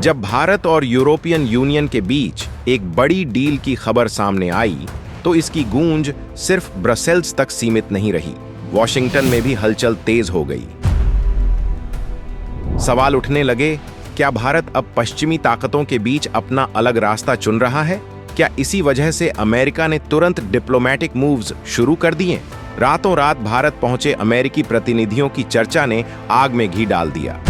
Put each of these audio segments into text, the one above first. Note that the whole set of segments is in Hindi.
जब भारत और यूरोपियन यूनियन के बीच एक बड़ी डील की खबर सामने आई तो इसकी गूंज सिर्फ ब्रसेल्स तक सीमित नहीं रही, वॉशिंगटन में भी हलचल तेज हो गई। सवाल उठने लगे, क्या भारत अब पश्चिमी ताकतों के बीच अपना अलग रास्ता चुन रहा है? क्या इसी वजह से अमेरिका ने तुरंत डिप्लोमेटिक मूव्स शुरू कर दिए? रातों रात भारत पहुंचे अमेरिकी प्रतिनिधियों की चर्चा ने आग में घी डाल दिया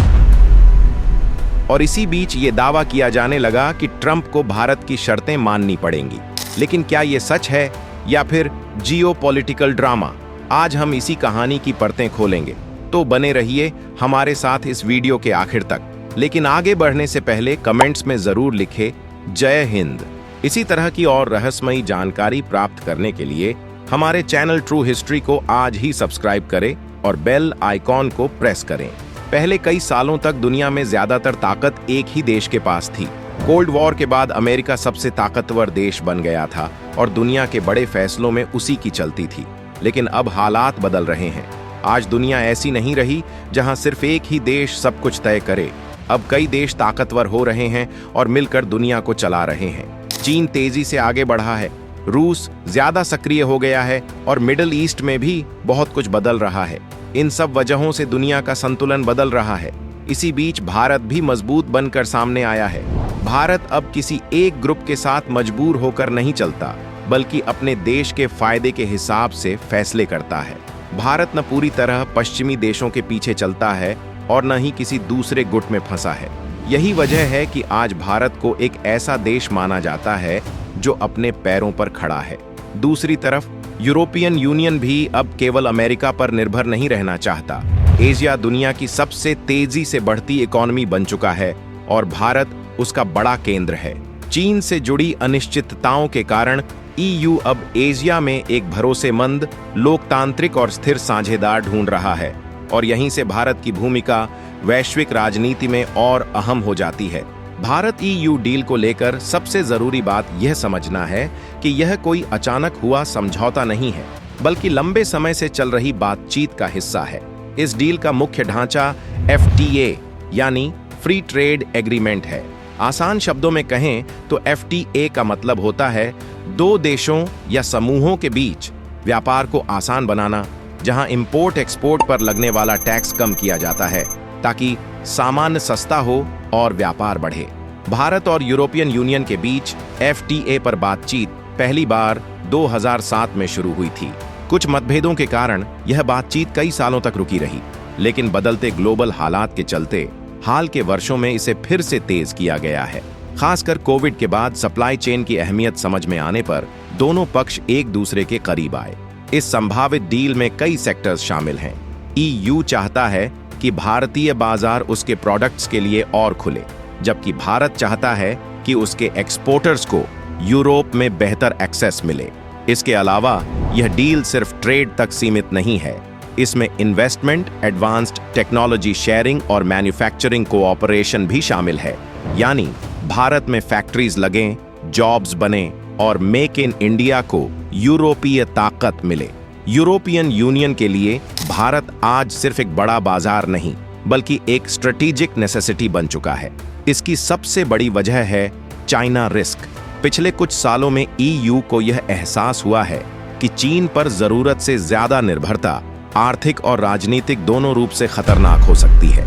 और इसी बीच ये दावा किया जाने लगा कि ट्रंप को भारत की शर्तें माननी पड़ेंगी। लेकिन क्या ये सच है या फिर जियोपॉलिटिकल ड्रामा? आज हम इसी कहानी की परतें खोलेंगे, तो बने रहिए हमारे साथ इस वीडियो के आखिर तक। लेकिन आगे बढ़ने से पहले कमेंट्स में जरूर लिखें जय हिंद। इसी तरह की और रहस्यमयी जानकारी प्राप्त करने के लिए हमारे चैनल ट्रू हिस्ट्री को आज ही सब्सक्राइब करें और बेल आइकॉन को प्रेस करें। पहले कई सालों तक दुनिया में ज्यादातर ताकत एक ही देश के पास थी। कोल्ड वॉर के बाद अमेरिका सबसे ताकतवर देश बन गया था और दुनिया के बड़े फैसलों में उसी की चलती थी। लेकिन अब हालात बदल रहे हैं। आज दुनिया ऐसी नहीं रही जहां सिर्फ एक ही देश सब कुछ तय करे। अब कई देश ताकतवर हो रहे हैं और मिलकर दुनिया को चला रहे हैं। चीन तेजी से आगे बढ़ा है, रूस ज्यादा सक्रिय हो गया है और मिडिल ईस्ट में भी बहुत कुछ बदल रहा है। इन सब वजहों से दुनिया का संतुलन बदल रहा है। इसी बीच भारत भी मजबूत बनकर सामने आया है। भारत अब किसी एक ग्रुप के साथ मजबूर होकर नहीं चलता, बल्कि अपने देश के फायदे के हिसाब से फैसले करता है। भारत न पूरी तरह पश्चिमी देशों के पीछे चलता है और न ही किसी दूसरे गुट में फंसा है। यही वजह है कि आज भारत को एक ऐसा देश माना जाता है जो अपने पैरों पर खड़ा है। दूसरी तरफ यूरोपियन यूनियन भी अब केवल अमेरिका पर निर्भर नहीं रहना चाहता। एशिया दुनिया की सबसे तेजी से बढ़ती इकोनॉमी बन चुका है और भारत उसका बड़ा केंद्र है। चीन से जुड़ी अनिश्चितताओं के कारण ईयू अब एशिया में एक भरोसेमंद, लोकतांत्रिक और स्थिर साझेदार ढूंढ रहा है और यहीं से भारत की भूमिका वैश्विक राजनीति में और अहम हो जाती है। भारत ईयू डील को लेकर सबसे जरूरी बात यह समझना है कि यह कोई अचानक हुआ समझौता नहीं है, बल्कि लंबे समय से चल रही बातचीत का हिस्सा है। इस डील का मुख्य ढांचा FTA यानी फ्री ट्रेड एग्रीमेंट है। आसान शब्दों में कहें तो FTA का मतलब होता है दो देशों या समूहों के बीच व्यापार को आसान बनाना, जहां इंपोर्ट एक्सपोर्ट पर लगने वाला टैक्स कम किया जाता है ताकि सामान सस्ता हो और व्यापार बढ़े। भारत और यूरोपियन यूनियन के बीच FTA पर बातचीत पहली बार 2007 में शुरू हुई थी। कुछ मतभेदों के कारण यह बातचीत कई सालों तक रुकी रही, लेकिन बदलते ग्लोबल हालात के चलते हाल के वर्षों में इसे फिर से तेज किया गया है। खासकर कोविड के बाद सप्लाई चेन की अहमियत समझ में आने पर दोनों पक्ष एक दूसरे के करीब आए। इस संभावित डील में कई सेक्टर्स शामिल हैं। EU चाहता है कि भारतीय बाजार उसके प्रोडक्ट्स के लिए और खुले, जबकि भारत चाहता है कि उसके एक्सपोर्टर्स को यूरोप में बेहतर एक्सेस मिले। इसके अलावा यह डील सिर्फ ट्रेड तक सीमित नहीं है। इसमें इन्वेस्टमेंट, एडवांस्ड टेक्नोलॉजी शेयरिंग और मैन्युफैक्चरिंग कोऑपरेशन भी शामिल है। यानी भारत में फैक्ट्रीज लगें, जॉब्स बने और मेक इन इंडिया को यूरोपीय ताकत मिले। यूरोपियन यूनियन के लिए भारत आज सिर्फ एक बड़ा बाजार नहीं, बल्कि एक स्ट्रेटेजिक नेसेसिटी बन चुका है। इसकी सबसे बड़ी वजह है चाइना रिस्क। पिछले कुछ सालों में EU को यह एहसास हुआ है कि चीन पर जरूरत से ज्यादा निर्भरता आर्थिक और राजनीतिक दोनों रूप से खतरनाक हो सकती है।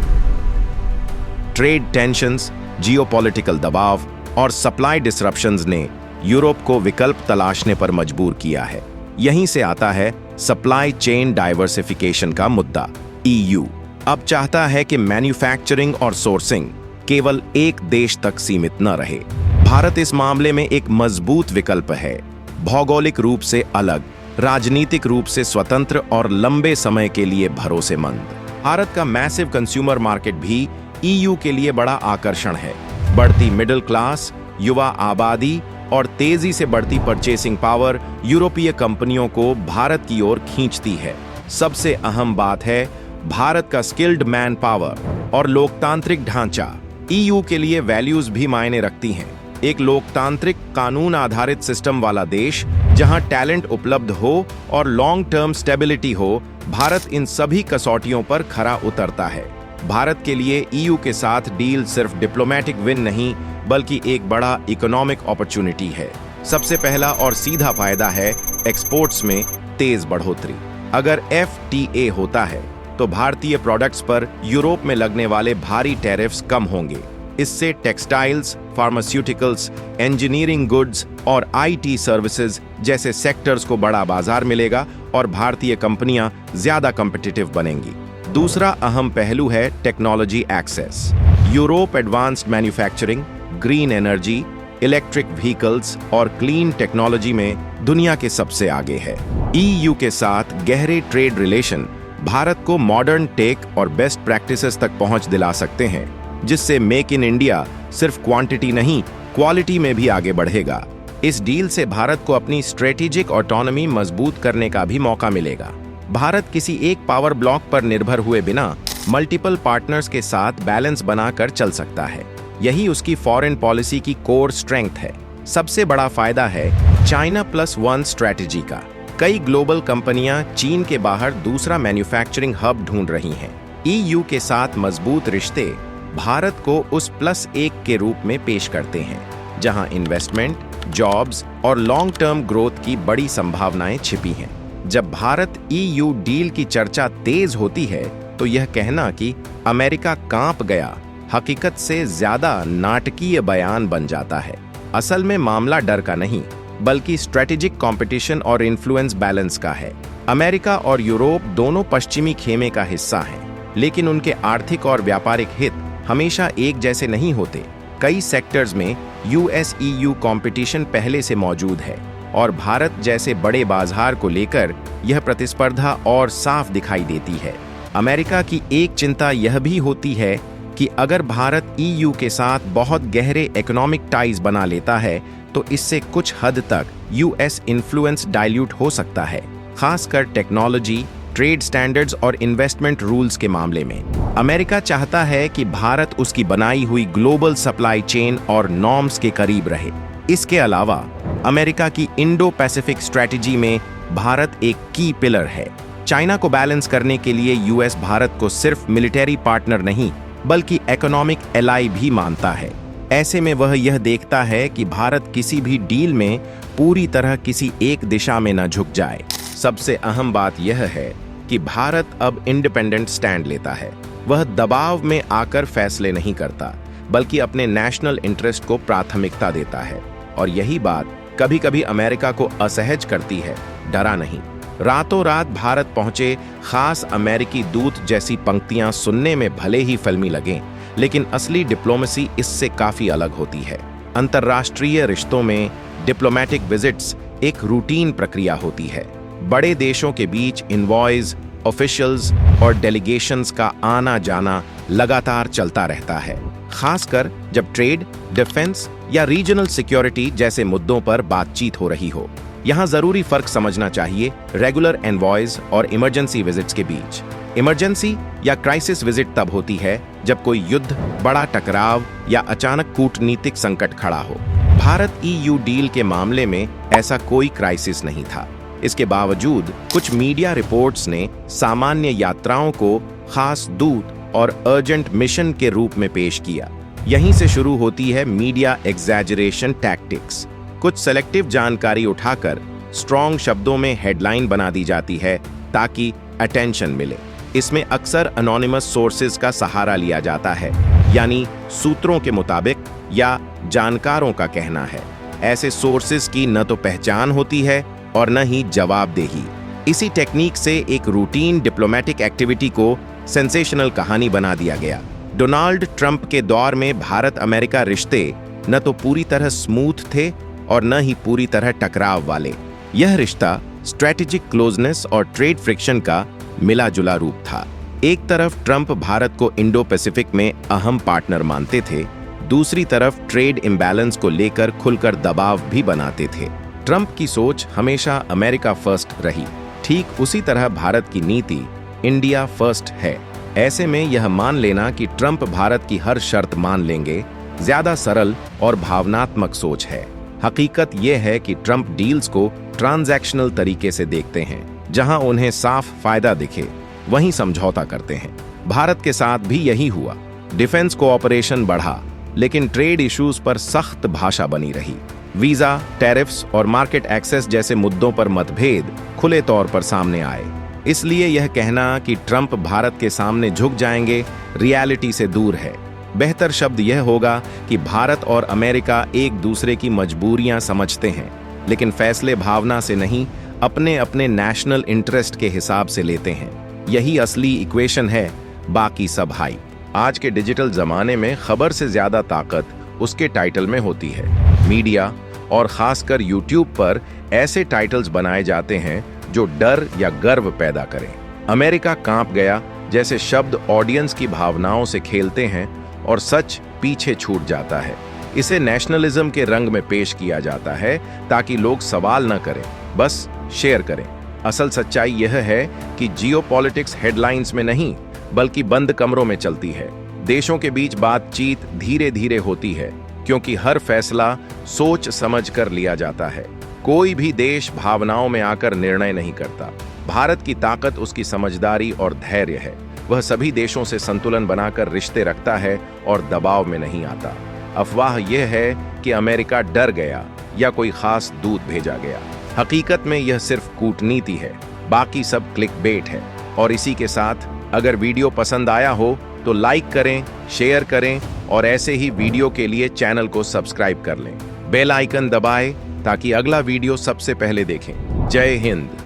ट्रेड टेंशंस, जियोपॉलिटिकल दबाव और सप्लाई डिसरप्शंस ने यूरोप को विकल्प तलाशने पर मजबूर किया है। यहीं से आता है सप्लाई चेन डाइवर्सिफिकेशन का मुद्दा। EU अब चाहता है कि मैन्युफैक्चरिंग और सोर्सिंग केवल एक देश तक सीमित न रहे। भारत इस मामले में एक मजबूत विकल्प है, भौगोलिक रूप से अलग, राजनीतिक रूप से स्वतंत्र और लंबे समय के लिए भरोसेमंद। भारत का मैसिव कंज्यूमर मार्केट भी EU के लिए बड़ा आकर्षण है। बढ़ती मिडिल क्लास, युवा आबादी और तेजी से बढ़ती परचेसिंग पावर यूरोपीय कंपनियों को भारत की ओर खींचती है। सबसे अहम बात है भारत का स्किल्ड मैन पावर और लोकतांत्रिक ढांचा। EU के लिए वैल्यूज भी मायने रखती हैं। एक लोकतांत्रिक कानून आधारित सिस्टम वाला देश जहां टैलेंट उपलब्ध हो और लॉन्ग टर्म स्टेबिलिटी हो, भारत इन सभी कसौटियों पर खरा उतरता है। भारत के लिए ईयू के साथ डील सिर्फ डिप्लोमेटिक विन नहीं बल्कि एक बड़ा इकोनॉमिक अपॉर्चुनिटी है। सबसे पहला और सीधा फायदा है एक्सपोर्ट्स में तेज बढ़ोतरी। अगर FTA होता है तो भारतीय प्रोडक्ट्स पर यूरोप में लगने वाले भारी टैरिफ्स कम होंगे। इससे टेक्सटाइल्स, फार्मास्यूटिकल्स, इंजीनियरिंग गुड्स और IT सर्विसेज जैसे सेक्टर्स को बड़ा बाजार मिलेगा और भारतीय कंपनियां ज्यादा कॉम्पिटिटिव बनेंगी। दूसरा अहम पहलू है technology access. Europe advanced manufacturing, green energy, electric vehicles और क्लीन टेक्नोलॉजी में दुनिया के सबसे आगे है। EU के साथ गहरे ट्रेड रिलेशन भारत को मॉडर्न टेक और बेस्ट प्रैक्टिसेस तक पहुंच दिला सकते हैं, जिससे मेक इन इंडिया सिर्फ क्वांटिटी नहीं क्वालिटी में भी आगे बढ़ेगा। इस डील से भारत को अपनी स्ट्रेटेजिक ऑटोनॉमी मजबूत करने का भी मौका मिलेगा। भारत किसी एक पावर ब्लॉक पर निर्भर हुए बिना मल्टीपल पार्टनर्स के साथ बैलेंस बनाकर चल सकता है। यही उसकी फॉरेन पॉलिसी की कोर स्ट्रेंथ है। सबसे बड़ा फायदा है China+1 स्ट्रेटेजी का। कई ग्लोबल कंपनियां चीन के बाहर दूसरा मैन्युफैक्चरिंग हब ढूंढ रही हैं। EU के साथ मजबूत रिश्ते भारत को उस +1 के रूप में पेश करते हैं, जहां इन्वेस्टमेंट, जॉब्स और लॉन्ग टर्म ग्रोथ की बड़ी संभावनाएं छिपी हैं। जब भारत EU डील की चर्चा तेज होती है तो यह कहना कि अमेरिका कांप गया हकीकत से ज्यादा नाटकीय बयान बन जाता है। असल में मामला डर का नहीं बल्कि स्ट्रेटेजिक कंपटीशन और इन्फ्लुएंस बैलेंस का है। अमेरिका और यूरोप दोनों पश्चिमी खेमे का हिस्सा हैं, लेकिन उनके आर्थिक और व्यापारिक हित हमेशा एक जैसे नहीं होते। कई सेक्टर्स में US-EU कंपटीशन पहले से मौजूद है और भारत जैसे बड़े बाजार को लेकर यह प्रतिस्पर्धा और साफ दिखाई देती है। अमेरिका की एक चिंता यह भी होती है कि अगर भारत EU के साथ बहुत गहरे इकोनॉमिक टाइज बना लेता है तो इससे कुछ हद तक US इन्फ्लुएंस डाइल्यूट हो सकता है, खासकर टेक्नोलॉजी, ट्रेड स्टैंडर्ड्स और इन्वेस्टमेंट रूल्स के मामले में। अमेरिका चाहता है कि भारत उसकी बनाई हुई ग्लोबल सप्लाई चेन और नॉर्म्स के करीब रहे। इसके अलावा अमेरिका की इंडो पैसिफिक स्ट्रेटेजी में भारत एक की पिलर है। चाइना को बैलेंस करने के लिए US भारत को सिर्फ मिलिट्री पार्टनर नहीं बल्कि इकोनॉमिक एलाई भी मानता है। ऐसे में वह यह देखता है कि भारत किसी भी डील में पूरी तरह किसी एक दिशा में न झुक जाए। सबसे अहम बात यह है कि भारत अब इंडिपेंडेंट स्टैंड लेता है। वह दबाव में आकर फैसले नहीं करता बल्कि अपने नेशनल इंटरेस्ट को प्राथमिकता देता है। और यही बात कभी-कभी अमेरिका को असहज करती है। डरा नहीं। रातों रात भारत पहुंचे खास अमेरिकी दूत जैसी पंक्तियां सुनने में भले ही फिल्मी लगें, लेकिन असली डिप्लोमेसी इससे काफी अलग होती है। अंतर्राष्ट्रीय रिश्तों में डिप्लोमेटिक विजिट्स एक रूटीन प्रक्रिया होती है। बड़े देशों के बीच इनवॉयज, ऑफिशियल्स और डेलीगेशंस का आना जाना लगातार चलता रहता है, खासकर जब ट्रेड, डिफेंस या रीजनल सिक्योरिटी जैसे मुद्दों पर बातचीत हो रही हो। यहाँ जरूरी फर्क समझना चाहिए रेगुलर एनवॉयज और इमरजेंसी विजिट्स के बीच। इमरजेंसी या क्राइसिस विजिट तब होती है जब कोई युद्ध, बड़ा टकराव या अचानक कूटनीतिक संकट खड़ा हो। भारत EU डील के मामले में ऐसा कोई क्राइसिस नहीं था। इसके बावजूद कुछ मीडिया रिपोर्ट्स ने सामान्य यात्राओं को खास दूत और अर्जेंट मिशन के रूप में पेश किया। यहीं से शुरू होती है मीडिया एग्जैजरेशन टैक्टिक्स। कुछ सेलेक्टिव जानकारी उठाकर स्ट्रॉन्ग शब्दों में हेडलाइन बना दी जाती है ताकि अटेंशन मिले। इसमें अक्सर अनोनिमस सोर्सेज का सहारा लिया जाता है, यानी सूत्रों के मुताबिक या जानकारों का कहना है। ऐसे सोर्सेज की न तो पहचान होती है और न ही जवाबदेही। इसी टेक्निक से एक रूटीन डिप्लोमेटिक एक्टिविटी को सेंसेशनल कहानी बना दिया गया। डोनाल्ड ट्रंप के दौर में भारत अमेरिका रिश्ते न तो पूरी तरह स्मूथ थे और न ही पूरी तरह टकराव वाले। यह रिश्ता स्ट्रेटेजिक क्लोजनेस और ट्रेड फ्रिक्शन का मिला जुला रूप था। एक तरफ ट्रंप भारत को इंडो पैसिफिक में अहम पार्टनर मानते थे, दूसरी तरफ ट्रेड इम्बैलेंस को लेकर खुलकर दबाव भी बनाते थे। ट्रंप की सोच हमेशा अमेरिका फर्स्ट रही। ठीक उसी तरह भारत की नीति इंडिया फर्स्ट है। ऐसे में यह मान लेना कि ट्रंप भारत की हर शर्त मान लेंगे ज्यादा सरल और भावनात्मक सोच है। हकीकत यह है कि ट्रंप डील्स को ट्रांजैक्शनल तरीके से देखते हैं, जहां उन्हें साफ फायदा दिखे। वहीं समझौता करते हैं। भारत के साथ भी यही हुआ। डिफेंस कोऑपरेशन बढ़ा, लेकिन ट्रेड इश्यूज पर सख्त भाषा बनी रही। वीजा, टैरिफ्स और मार्केट एक्सेस जैसे मुद्दों पर मतभेद खुले तौर पर सामने आए। इसलिए यह कहना कि ट्रंप भारत के सामने झुक जाएंगे रियलिटी से दूर है। बेहतर शब्द यह होगा कि भारत और अमेरिका एक दूसरे की मजबूरियां समझते हैं, लेकिन फैसले भावना से नहीं, अपने अपने नेशनल इंटरेस्ट के हिसाब से लेते हैं। यही असली इक्वेशन है, बाकी सब हाई। आज के डिजिटल जमाने में खबर से ज्यादा ताकत उसके टाइटल में होती है। मीडिया और खासकर यूट्यूब पर ऐसे टाइटल्स बनाए जाते हैं जो डर या गर्व पैदा करें। अमेरिका कांप गया जैसे शब्द ऑडियंस की भावनाओं से खेलते हैं और सच पीछे छूट जाता है। इसे नेशनलिज्म के रंग में पेश किया जाता है ताकि लोग सवाल न करें, बस शेयर करें। असल सच्चाई यह है कि जियोपॉलिटिक्स हेडलाइंस में नहीं, बल्कि बंद कमरों में चलती है। देशों के बीच बातचीत धीरे धीरे होती है, क्योंकि हर फैसला सोच समझ कर लिया जाता है। कोई भी देश भावनाओं में आकर निर्णय नहीं करता। भारत की ताकत उसकी समझदारी और धैर्य है। वह सभी देशों से संतुलन बनाकर रिश्ते रखता है और दबाव में नहीं आता। अफवाह यह है कि अमेरिका डर गया या कोई खास दूत भेजा गया। हकीकत में यह सिर्फ कूटनीति है, बाकी सब क्लिकबेट है। और इसी के साथ अगर वीडियो पसंद आया हो तो लाइक करें, शेयर करें और ऐसे ही वीडियो के लिए चैनल को सब्सक्राइब कर लें। बेल आइकन दबाएं ताकि अगला वीडियो सबसे पहले देखें। जय हिंद।